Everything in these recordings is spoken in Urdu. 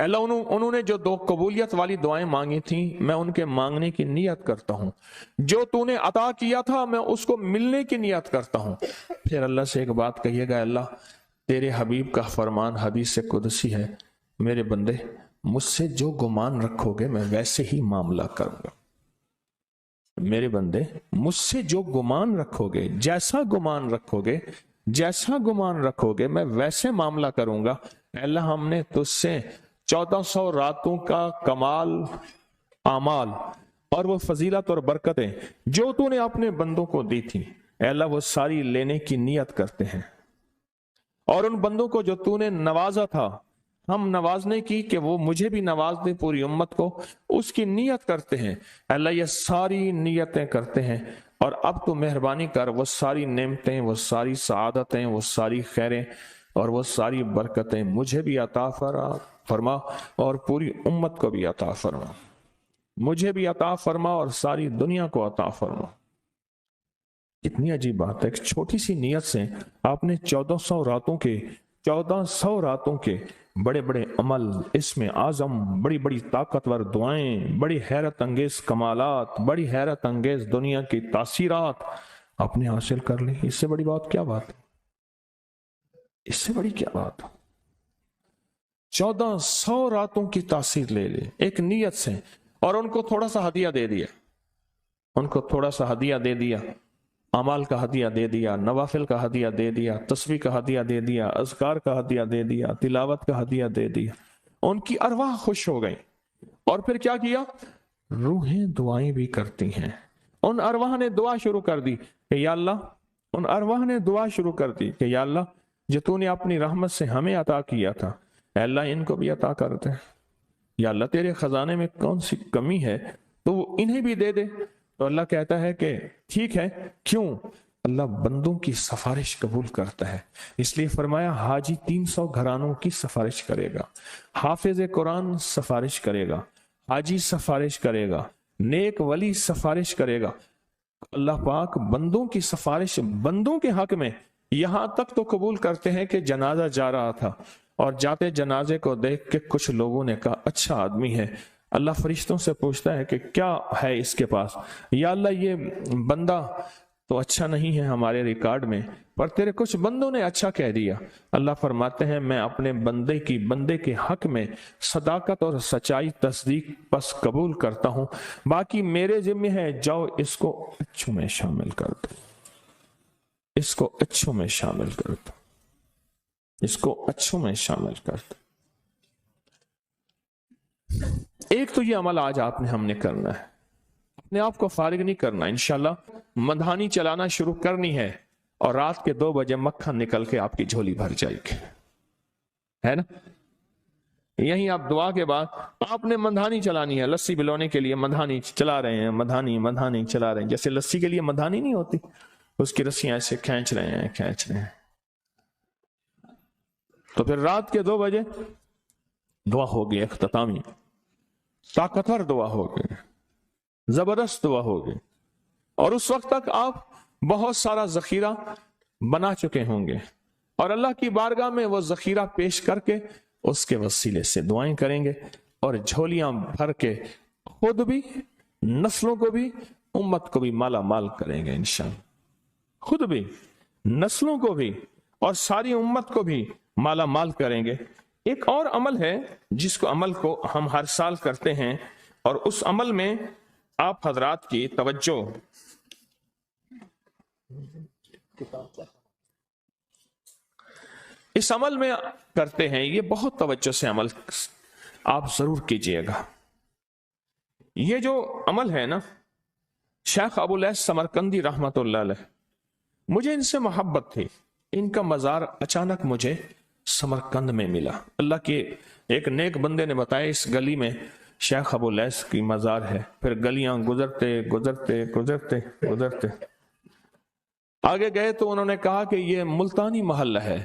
اللہ انہوں نے جو 2 قبولیت والی دعائیں مانگی تھیں میں ان کے مانگنے کی نیت کرتا ہوں، جو تو نے عطا کیا تھا میں اس کو ملنے کی نیت کرتا ہوں۔ پھر اللہ سے ایک بات کہیے گا، اللہ تیرے حبیب کا فرمان حدیث قدسی ہے، میرے بندے مجھ سے جو گمان رکھو گے میں ویسے ہی معاملہ کروں گا۔ میرے بندے مجھ سے جو گمان رکھو گے، جیسا گمان رکھو گے، جیسا گمان رکھو گے میں ویسے معاملہ کروں گا۔ اللہ ہم نے تجھ سے 1400 راتوں کا کمال اعمال اور وہ فضیلت اور برکتیں جو تو نے اپنے بندوں کو دی تھی، اے اللہ وہ ساری لینے کی نیت کرتے ہیں، اور ان بندوں کو جو تو نے نوازا تھا ہم نوازنے کی کہ وہ مجھے بھی نواز دے، پوری امت کو، اس کی نیت کرتے ہیں۔ اللہ یہ ساری نیتیں کرتے ہیں، اور اب تو مہربانی کر وہ ساری نعمتیں، وہ ساری سعادتیں، وہ ساری خیریں اور وہ ساری برکتیں مجھے بھی عطا فرما اور پوری امت کو بھی عطا فرما، مجھے بھی عطا فرما اور ساری دنیا کو عطا فرما۔ اتنی عجیب بات ہے، ایک چھوٹی سی نیت سے آپ نے 1400 راتوں کے بڑے بڑے عمل، اسم اعظم، بڑی بڑی طاقتور دعائیں، بڑی حیرت انگیز کمالات، بڑی حیرت انگیز دنیا کی تاثیرات آپ نے حاصل کر لی۔ اس سے بڑی بات کیا بات ہے؟ اس سے بڑی کیا بات؟ 1400 راتوں کی تاثیر لے لے ایک نیت سے، اور ان کو تھوڑا سا ہدیہ دے دیا، ان کو تھوڑا سا ہدیہ دے دیا، اعمال کا ہدیہ دے دیا، نوافل کا ہدیہ دے دیا، تسبیح کا ہدیہ دے دیا، اذکار کا ہدیہ دے دیا، تلاوت کا ہدیہ دے دیا۔ ان کی ارواح خوش ہو گئی، اور پھر کیا کیا؟ روحیں دعائیں بھی کرتی ہیں۔ ان ارواح نے دعا شروع کر دی کہ یا اللہ، ان ارواح نے دعا شروع کر دی کہ یا اللہ جو تو نے اپنی رحمت سے ہمیں عطا کیا تھا، اے اللہ ان کو بھی عطا کر دے۔ یا اللہ تیرے خزانے میں کون سی کمی ہے تو وہ انہیں بھی دے دے۔ تو اللہ کہتا ہے کہ ٹھیک ہے، کیوں؟ اللہ بندوں کی سفارش قبول کرتا ہے، اس لیے فرمایا حاجی 300 گھرانوں کی سفارش کرے گا، حافظ قرآن سفارش کرے گا، حاجی سفارش کرے گا، نیک ولی سفارش کرے گا۔ اللہ پاک بندوں کی سفارش بندوں کے حق میں یہاں تک تو قبول کرتے ہیں کہ جنازہ جا رہا تھا اور جاتے جنازے کو دیکھ کے کچھ لوگوں نے کہا اچھا آدمی ہے، اللہ فرشتوں سے پوچھتا ہے کہ کیا ہے اس کے پاس؟ یا اللہ یہ بندہ تو اچھا نہیں ہے ہمارے ریکارڈ میں، پر تیرے کچھ بندوں نے اچھا کہہ دیا۔ اللہ فرماتے ہیں میں اپنے بندے کے حق میں صداقت اور سچائی تصدیق بس قبول کرتا ہوں، باقی میرے ذمہ ہے، جاؤ اس کو اچھوں میں شامل کر دو، اس کو اچھوں میں شامل کر دو، اس کو اچھوں میں شامل کر دو۔ ایک تو یہ عمل آج آپ نے ہم نے کرنا ہے، اپنے آپ کو فارغ نہیں کرنا، انشاءاللہ مدھانی چلانا شروع کرنی ہے، اور رات کے 2 بجے مکھن نکل کے آپ کی جھولی بھر جائے گی، ہے نا؟ یہیں آپ دعا کے بعد آپ نے مدھانی چلانی ہے، لسی بلونے کے لیے مدھانی چلا رہے ہیں، مدھانی چلا رہے ہیں، جیسے لسی کے لیے مدھانی نہیں ہوتی، اس کی رسیاں ایسے کھینچ رہے ہیں۔ تو پھر رات کے 2 بجے دعا ہوگی، اختتامی طاقتور دعا ہوگی، زبردست دعا ہوگی، اور اس وقت تک آپ بہت سارا ذخیرہ بنا چکے ہوں گے، اور اللہ کی بارگاہ میں وہ ذخیرہ پیش کر کے اس کے وسیلے سے دعائیں کریں گے، اور جھولیاں بھر کے خود بھی، نسلوں کو بھی، امت کو بھی مالا مال کریں گے انشاءاللہ، خود بھی، نسلوں کو بھی، اور ساری امت کو بھی مالا مال کریں گے۔ ایک اور عمل ہے جس کو عمل کو ہم ہر سال کرتے ہیں، اور اس عمل میں آپ حضرات کی توجہ، اس عمل میں کرتے ہیں، یہ بہت توجہ سے عمل آپ ضرور کیجئے گا۔ یہ جو عمل ہے نا، شیخ ابولیث سمرقندی رحمت اللہ علیہ، مجھے ان سے محبت تھی، ان کا مزار اچانک مجھے سمرقند میں ملا، اللہ کے ایک نیک بندے نے بتایا اس گلی میں شیخ ابولیث کی مزار ہے، پھر گلیاں گزرتے آگے گئے تو انہوں نے کہا کہ یہ ملتانی محلہ ہے،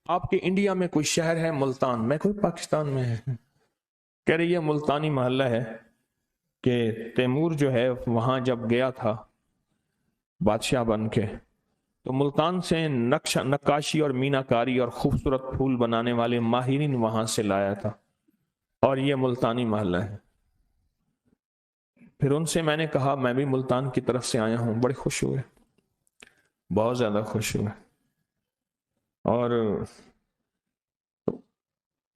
آپ کے انڈیا میں کوئی شہر ہے ملتان؟ میں کوئی پاکستان میں ہے، کہہ رہے یہ ملتانی محلہ ہے کہ تیمور جو ہے وہاں جب گیا تھا بادشاہ بن کے، تو ملتان سے نقاشی اور میناکاری اور خوبصورت پھول بنانے والے ماہرین وہاں سے لایا تھا، اور یہ ملتانی محلہ ہے۔ پھر ان سے میں نے کہا میں بھی ملتان کی طرف سے آیا ہوں، بڑے خوش ہوئے، بہت زیادہ خوش ہوئے۔ اور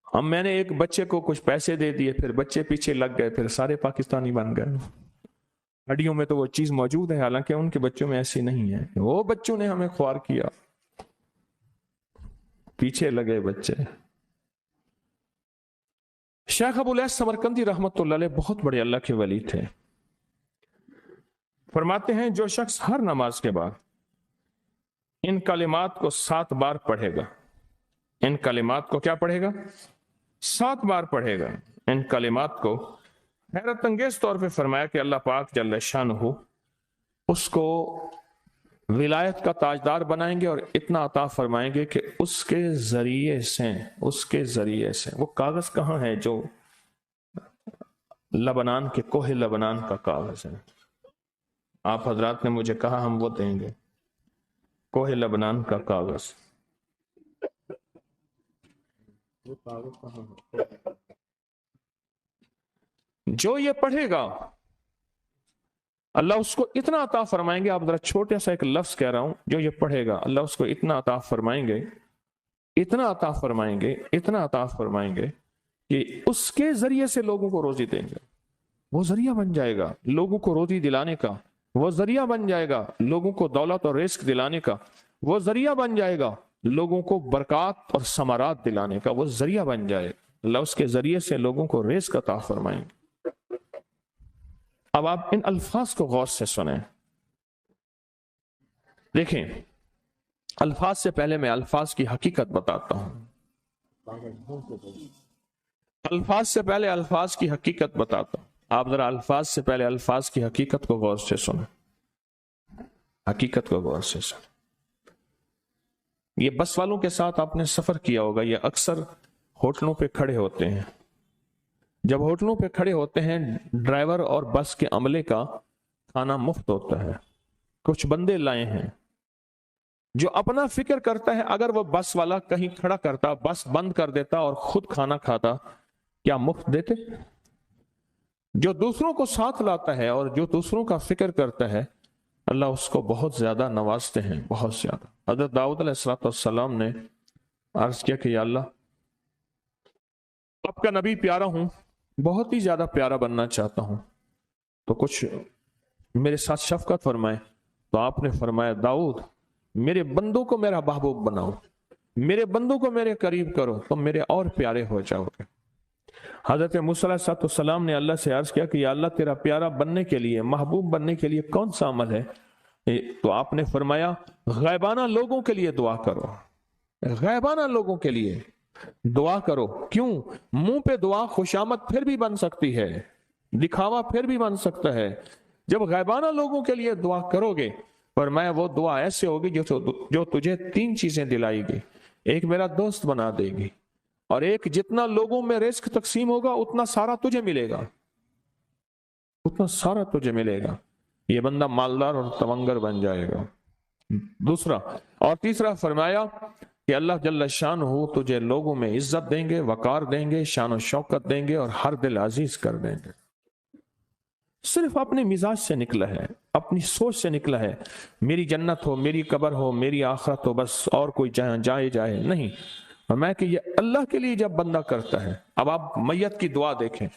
اب میں نے ایک بچے کو کچھ پیسے دے دیے، پھر بچے پیچھے لگ گئے، پھر سارے پاکستانی بن گئے۔ ہڈیوں میں تو وہ چیز موجود ہے، حالانکہ ان کے بچوں میں ایسی نہیں ہے۔ وہ بچوں نے ہمیں خوار کیا، پیچھے لگے بچے۔ شیخ ابو الیاس سمرقندی رحمت اللہ علیہ بہت بڑے اللہ کے ولی تھے۔ فرماتے ہیں جو شخص ہر نماز کے بعد ان کلمات کو 7 بار پڑھے گا، ان کلمات کو کیا پڑھے گا؟ 7 بار پڑھے گا ان کلمات کو، حیرت انگیز طور پہ فرمایا کہ اللہ پاک جل شانہ اس کو ولایت کا تاجدار بنائیں گے اور اتنا عطا فرمائیں گے کہ اس کے ذریعے سے وہ کاغذ کہاں ہے جو لبنان کے کوہ لبنان کا کاغذ ہے؟ آپ حضرات نے مجھے کہا ہم وہ دیں گے، کوہ لبنان کا کاغذ۔ جو یہ پڑھے گا اللہ اس کو اتنا عطا فرمائیں گے، آپ ذرا چھوٹا سا ایک لفظ کہہ رہا ہوں، جو یہ پڑھے گا اللہ اس کو اتنا عطا فرمائیں گے، اتنا عطا فرمائیں گے، اتنا عطا فرمائیں گے کہ اس کے ذریعے سے لوگوں کو روزی دیں گے۔ وہ ذریعہ بن جائے گا لوگوں کو روزی دلانے کا، وہ ذریعہ بن جائے گا لوگوں کو دولت اور رزق دلانے کا، وہ ذریعہ بن جائے گا لوگوں کو برکات اور ثمرات دلانے کا، وہ ذریعہ بن جائے، اللہ اس کے ذریعے سے لوگوں کو رزق عطا فرمائیں گے۔ اب آپ ان الفاظ کو غور سے سنیں، دیکھیں الفاظ سے پہلے میں الفاظ کی حقیقت بتاتا ہوں، الفاظ سے پہلے الفاظ کی حقیقت بتاتا ہوں۔ آپ ذرا الفاظ سے پہلے الفاظ کی حقیقت کو غور سے سنیں، حقیقت کو غور سے سنیں۔ یہ بس والوں کے ساتھ آپ نے سفر کیا ہوگا، یہ اکثر ہوٹلوں پہ کھڑے ہوتے ہیں۔ جب ہوٹلوں پہ کھڑے ہوتے ہیں ڈرائیور اور بس کے عملے کا کھانا مفت ہوتا ہے، کچھ بندے لائے ہیں جو اپنا فکر کرتا ہے اگر وہ بس والا کہیں کھڑا کرتا، بس بند کر دیتا اور خود کھانا کھاتا، کیا مفت دیتے؟ جو دوسروں کو ساتھ لاتا ہے اور جو دوسروں کا فکر کرتا ہے اللہ اس کو بہت زیادہ نوازتے ہیں، بہت زیادہ۔ حضرت داؤد علیہ السلام نے عرض کیا کہ یا اللہ آپ کا نبی پیارا ہوں، بہت ہی زیادہ پیارا بننا چاہتا ہوں، تو کچھ میرے ساتھ شفقت فرمائے۔ تو آپ نے فرمایا داؤد میرے بندوں کو میرا محبوب بناؤ، میرے بندوں کو میرے قریب کرو، تم میرے اور پیارے ہو جاؤ گے۔ حضرت موسیٰ علیہ السلام نے اللہ سے عرض کیا کہ یا اللہ تیرا پیارا بننے کے لیے، محبوب بننے کے لیے کون سا عمل ہے؟ تو آپ نے فرمایا غائبانہ لوگوں کے لیے دعا کرو، غائبانہ لوگوں کے لیے دعا کرو۔ کیوں؟ منہ پہ دعا خوشامد پھر بھی بن سکتی ہے، دکھاوا پھر بھی بن سکتا ہے۔ جب غائبانہ لوگوں کے لیے دعا کرو گے فرمایا وہ دعا ایسے ہوگی جو تجھے 3 چیزیں دلائے گی، ایک میرا دوست بنا دے گی، اور ایک جتنا لوگوں میں رزق تقسیم ہوگا اتنا سارا تجھے ملے گا، اتنا سارا تجھے ملے گا۔ یہ بندہ مالدار اور تونگر بن جائے گا۔ دوسرا اور تیسرا فرمایا کہ اللہ جل شانہ تجھے لوگوں میں عزت دیں گے، وقار دیں گے، شان و شوکت دیں گے اور ہر دل عزیز کر دیں گے۔ صرف اپنے مزاج سے نکلا ہے، اپنی سوچ سے نکلا ہے، میری جنت ہو، میری قبر ہو، میری آخرت ہو، بس اور کوئی جائے نہیں۔ میں کہ یہ اللہ کے لیے جب بندہ کرتا ہے۔ اب آپ میت کی دعا دیکھیں،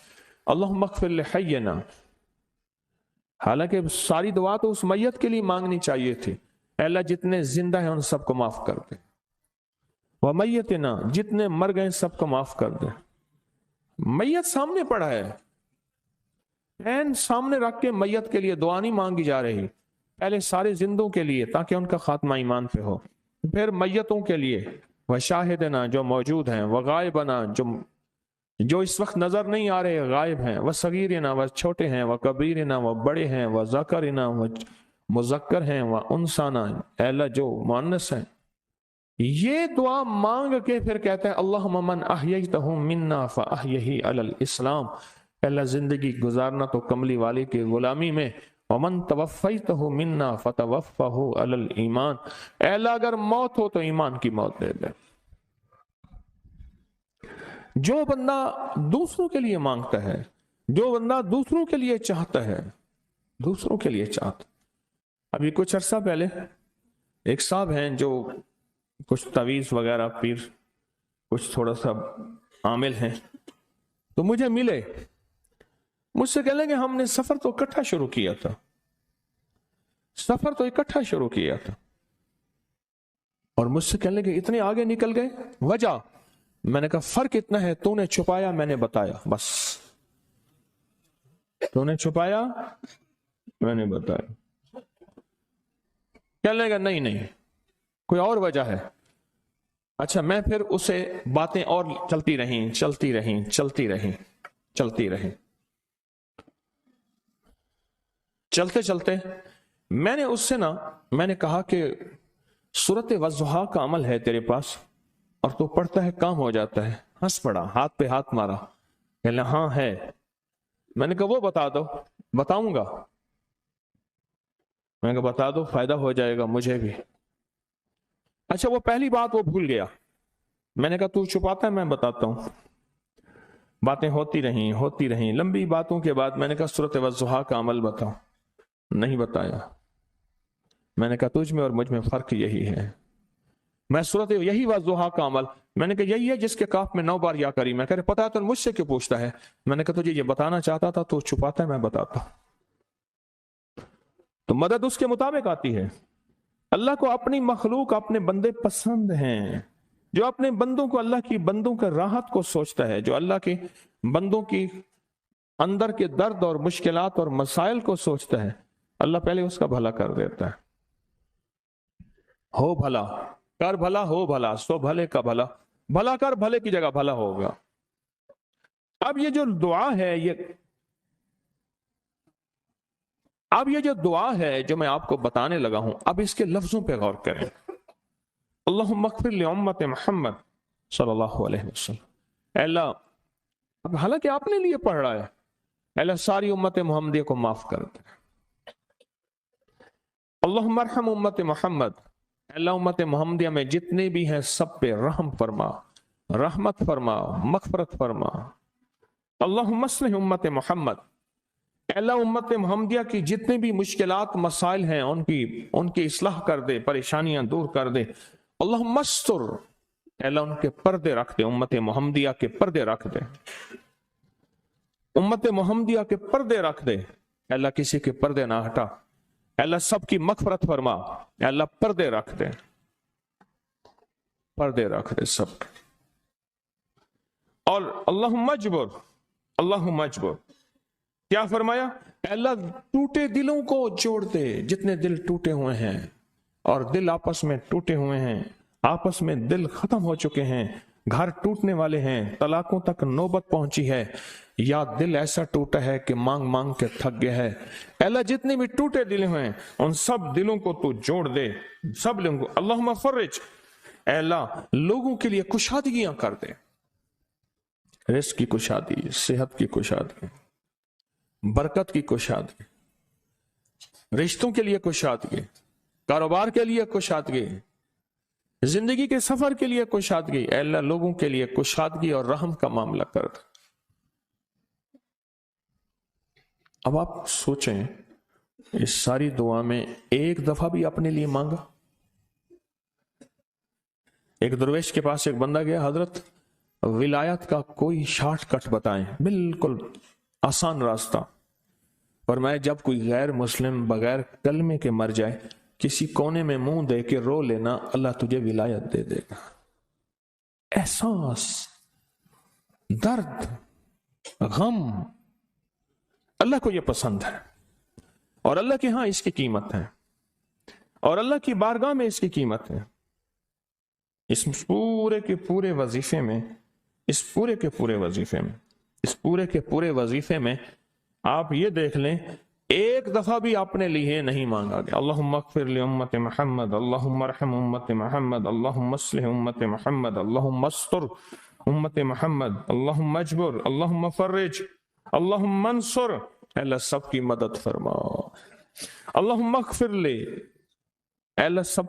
اللہم اغفر لحینا، حالانکہ ساری دعا تو اس میت کے لیے مانگنی چاہیے تھی، اے اللہ جتنے زندہ ہیں ان سب کو معاف کر دے، ومیتنا جتنے مر گئے سب کو معاف کر دے۔ میت سامنے پڑا ہے، این سامنے رکھ کے میت کے لیے دعا نہیں مانگی جا رہی، پہلے سارے زندوں کے لیے تاکہ ان کا خاتمہ ایمان پہ ہو، پھر میتوں کے لیے، وشاہدنا جو موجود ہیں، وغائبنا جو اس وقت نظر نہیں آ رہے غائب ہیں، وصغیرنا وہ چھوٹے ہیں، وکبیرنا وہ بڑے ہیں، وذکرنا وہ مذکر ہیں، وانثانا اے اللہ جو مؤنث ہیں۔ یہ دعا مانگ کے پھر کہتے ہیں اللہم من احییتہ منا فاحیہ علی الاسلام، اللہ زندگی گزارنا تو کملی والی کی غلامی میں، ومن توفیتہ منا فتوفہ علی الایمان، اے اللہ اگر موت ہو تو ایمان کی موت دے دے۔ جو بندہ دوسروں کے لیے مانگتا ہے، جو بندہ دوسروں کے لیے چاہتا ہے، دوسروں کے لیے چاہتا، ابھی کچھ عرصہ پہلے ایک صاحب ہیں جو کچھ تعویذ وغیرہ پیر کچھ تھوڑا سا عامل ہیں، تو مجھے ملے، مجھ سے کہنے لگے ہم نے سفر تو اکٹھا شروع کیا تھا، سفر تو اکٹھا شروع کیا تھا، اور مجھ سے کہنے لگے اتنے آگے نکل گئے، وجہ؟ میں نے کہا فرق اتنا ہے، تو نے چھپایا میں نے بتایا، بس تو نے چھپایا میں نے بتایا۔ کہنے لگا نہیں کوئی اور وجہ ہے۔ اچھا، میں پھر اسے باتیں اور چلتی رہیں، چلتے میں نے اس سے میں نے کہا کہ سورت والضحیٰ کا عمل ہے تیرے پاس اور تو پڑھتا ہے کام ہو جاتا ہے۔ ہنس پڑا، ہاتھ پہ ہاتھ مارا، کہنے ہاں ہے۔ میں نے کہا وہ بتا دو۔ بتاؤں گا، میں نے کہا بتا دو، فائدہ ہو جائے گا مجھے بھی۔ اچھا، وہ پہلی بات وہ بھول گیا۔ میں نے کہا تو چھپاتا ہے، میں بتاتا ہوں۔ باتیں ہوتی رہیں لمبی باتوں کے بعد میں نے کہا سورت والضحیٰ کا عمل بتاؤ، نہیں بتایا۔ میں نے کہا تجھ میں اور مجھ میں فرق یہی ہے، میں سورت یہی والضحیٰ کا عمل، میں نے کہا یہی ہے جس کے کاف میں 9 بار یا کری۔ میں کہہ رہے پتا تو مجھ سے کیوں پوچھتا ہے؟ میں نے کہا تجھے یہ بتانا چاہتا تھا تو چھپاتا ہے، میں بتاتا ہوں۔ تو مدد اس کے مطابق آتی ہے۔ اللہ کو اپنی مخلوق، اپنے بندے پسند ہیں، جو اپنے بندوں کو، اللہ کی بندوں کا راحت کو سوچتا ہے، جو اللہ کے بندوں کی اندر کے درد اور مشکلات اور مسائل کو سوچتا ہے، اللہ پہلے اس کا بھلا کر دیتا ہے۔ ہو بھلا، کر بھلا، ہو بھلا، سو بھلے کا بھلا، بھلا کر بھلے کی جگہ بھلا ہوگا۔ اب یہ جو دعا ہے جو میں آپ کو بتانے لگا ہوں، اب اس کے لفظوں پہ غور کریں۔ اللہم اغفر لامت محمد صلی اللہ علیہ وسلم۔ اے اللہ، اب حالانکہ آپ نے لیے پڑھ رہا ہے، اے اللہ ساری امت محمدیہ کو معاف کر دے۔ اللہم ارحم امت محمد، اے اللہ امت محمدیہ میں جتنے بھی ہیں سب پہ رحم فرما، رحمت فرما، مغفرت فرما۔ اللہم اصلح امت محمد، اے اللہ امت محمدیہ کی جتنے بھی مشکلات مسائل ہیں ان کی اصلاح کر دے، پریشانیاں دور کر دے۔ اللہم استر، اے اللہ ان کے پردے رکھ دے، امت محمدیہ کے پردے رکھ دے، امت محمدیہ کے پردے رکھ دے۔ اے اللہ کسی کے پردے نہ ہٹا، اے اللہ سب کی مغفرت فرما، اے اللہ پردے رکھ دے، پردے رکھ دے سب۔ اور اللہم اجبر، کیا فرمایا؟ اے اللہ ٹوٹے دلوں کو جوڑ دے، جتنے دل ٹوٹے ہوئے ہیں اور دل آپس میں ٹوٹے ہوئے ہیں، آپس میں دل ختم ہو چکے ہیں، گھر ٹوٹنے والے ہیں، طلاقوں تک نوبت پہنچی ہے، یا دل ایسا ٹوٹا ہے کہ مانگ مانگ کے تھک گیا ہے۔ اے اللہ جتنے بھی ٹوٹے دل ہیں ان سب دلوں کو تو جوڑ دے، سب لوگوں کو۔ اللہم فرج، اے اللہ لوگوں کے لیے کشادگیاں کر دے، رزق کی کشادگی، صحت کی کشادگی، برکت کی کشادگی، رشتوں کے لیے کشادگی، کاروبار کے لیے کشادگی، زندگی کے سفر کے لیے کشادگی۔ اے اللہ لوگوں کے لیے کشادگی اور رحم کا معاملہ کر دے۔ اب آپ سوچیں، اس ساری دعا میں ایک دفعہ بھی اپنے لیے مانگا؟ ایک درویش کے پاس ایک بندہ گیا، حضرت ولایت کا کوئی شارٹ کٹ بتائیں، بالکل آسان راستہ۔ فرمایا جب کوئی غیر مسلم بغیر کلمے کے مر جائے، کسی کونے میں منہ دے کے رو لینا، اللہ تجھے ولایت دے دے گا۔ احساس، درد، غم، اللہ کو یہ پسند ہے، اور اللہ کے ہاں اس کی قیمت ہے، اور اللہ کی بارگاہ میں اس کی قیمت ہے۔ اس پورے کے پورے وظیفے میں آپ یہ دیکھ لیں، ایک دفعہ بھی اپنے لیے نہیں مانگا گیا۔ اللہم اغفر لامت محمد، اللہم ارحم امت محمد، اللہم اصلح امت محمد، اللہم استر امت محمد، اللہم اجبر، اللہم فرج، اللہم منصر، اے اللہ سب کی مدد فرما۔ اللہم اغفر لے، اے اللہ سب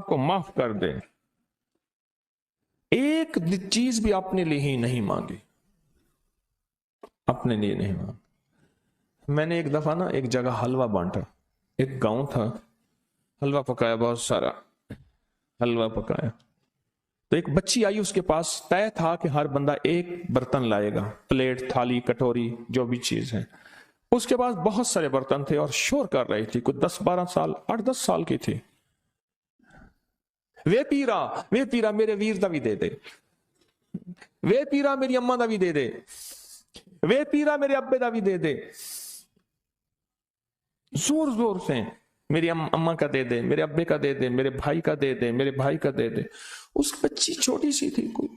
کو معاف کر دے۔ ایک چیز بھی اپنے لیے ہی نہیں مانگی، اپنے لیے نہیں مانگی۔ میں نے ایک دفعہ نا ایک جگہ حلوہ بانٹا، ایک گاؤں تھا، حلوہ پکایا، بہت سارا حلوہ پکایا، تو ایک بچی آئی، اس کے پاس طے تھا کہ ہر بندہ ایک برتن لائے گا، پلیٹ، تھالی، کٹوری، جو بھی چیز ہے۔ اس کے پاس بہت سارے برتن تھے اور شور کر رہی تھی، کچھ 10-12 سال، 8-10 سال کی تھی۔ وے پیرا میرے ویر دا بھی دے دے، وے پیرا میری اماں دا بھی دے دے، وے پیرا میرے ابے دا بھی دے دے، زور زور سے، میری اماں کا دے دے، میرے ابے کا دے دے، میرے بھائی کا دے دے، میرے بھائی کا دے دے۔ اس بچی چھوٹی سی تھی، کوئی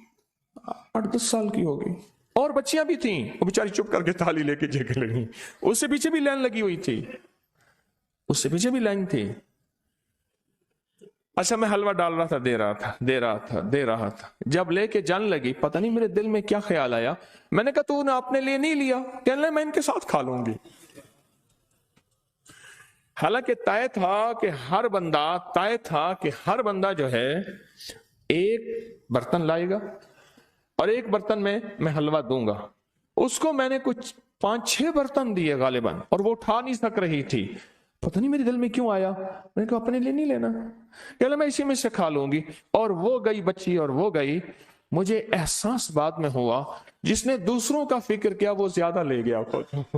8-10 سال کی ہوگی، اور بچیاں بھی تھیں، وہ بیچاری چپ کر کے تھالی لے کے جگہ لگی، اس سے پیچھے بھی لائن لگی ہوئی تھی، اس سے پیچھے بھی لائن تھی۔ اچھا میں حلوہ ڈال رہا تھا، دے رہا تھا، جب لے کے جان لگی، پتہ نہیں میرے دل میں کیا خیال آیا، میں نے کہا تو نے اپنے لیے نہیں لیا، کہنے لگا میں ان کے ساتھ کھا لوں گی۔ حالانکہ طے تھا کہ ہر بندہ جو ہے ایک برتن لائے گا اور ایک برتن میں حلوہ دوں گا۔ اس کو میں نے کچھ 5-6 برتن دیے غالباً، اور وہ اٹھا نہیں سک رہی تھی، پتہ نہیں میرے دل میں کیوں آیا، میں نے کہا اپنے لیے نہیں لینا، کہ میں اسی میں سے کھا لوں گی، اور وہ گئی بچی اور وہ گئی۔ مجھے احساس بعد میں ہوا، جس نے دوسروں کا فکر کیا وہ زیادہ لے گیا خود۔